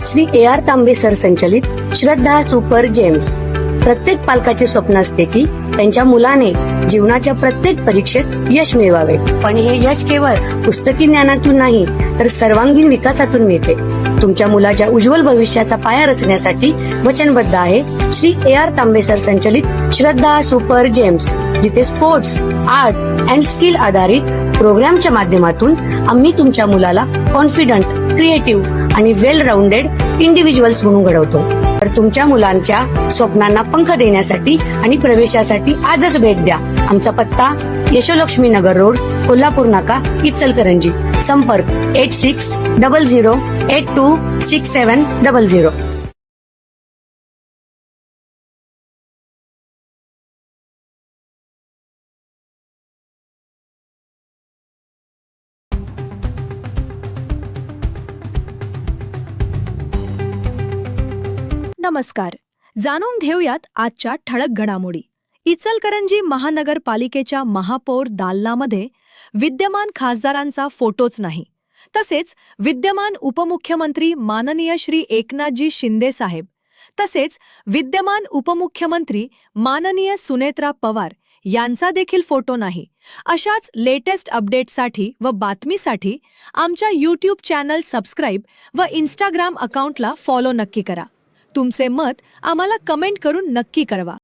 Shri AR तांबे sir संचलित श्रद्धा super gems. प्रत्येक पालकाचे स्वप्न असते की त्यांच्या मुलाने जीवनाच्या प्रत्येक परीक्षेत यश मिळवावे, पण हे यश केवळ पुस्तकी ज्ञानातून नाही तर सर्वांगीण विकासातून मिळते. तुमच्या मुलाच्या उज्ज्वल भविष्याचा पाया रचण्यासाठी वचनबद्ध आहे श्री AR तांबे सर संचलित श्रद्धा सुपर जेम्स, जिथे स्पोर्ट्स, आर्ट अँड स्किल आधारित प्रोग्रामच्या माध्यमातून आम्ही तुमच्या मुलाला कॉन्फिडंट, क्रिएटिव्ह आणि वेल राऊंडेड इंडिव्हिज्युअल्स म्हणून घडवतो. तर तुमच्या मुलांच्या स्वप्नांना पंख देण्यासाठी आणि प्रवेशासाठी आजच भेट द्या. आमचा पत्ता यशोलक्ष्मी नगर रोड, कोल्हापूर नाका, इचलकरंजी. संपर्क 8600826700. नमस्कार. जाणून घेऊयात आजच्या ठळक घडामोडी. इचलकरंजी महानगरपालिकेच्या महापौर दालनामध्ये विद्यमान खासदारांचा फोटोच नाही, तसेच विद्यमान उपमुख्यमंत्री माननीय श्री एकनाथजी शिंदे साहेब, तसेच विद्यमान उपमुख्यमंत्री माननीय सुनेत्रा पवार यांचा देखील फोटो नाही. अशाच लेटेस्ट अपडेटसाठी व बातमीसाठी आमच्या यूट्यूब चॅनल सबस्क्राईब व इंस्टाग्राम अकाउंटला फॉलो नक्की करा. तुमचे मत आम्हाला कमेंट करून नक्की कळवा.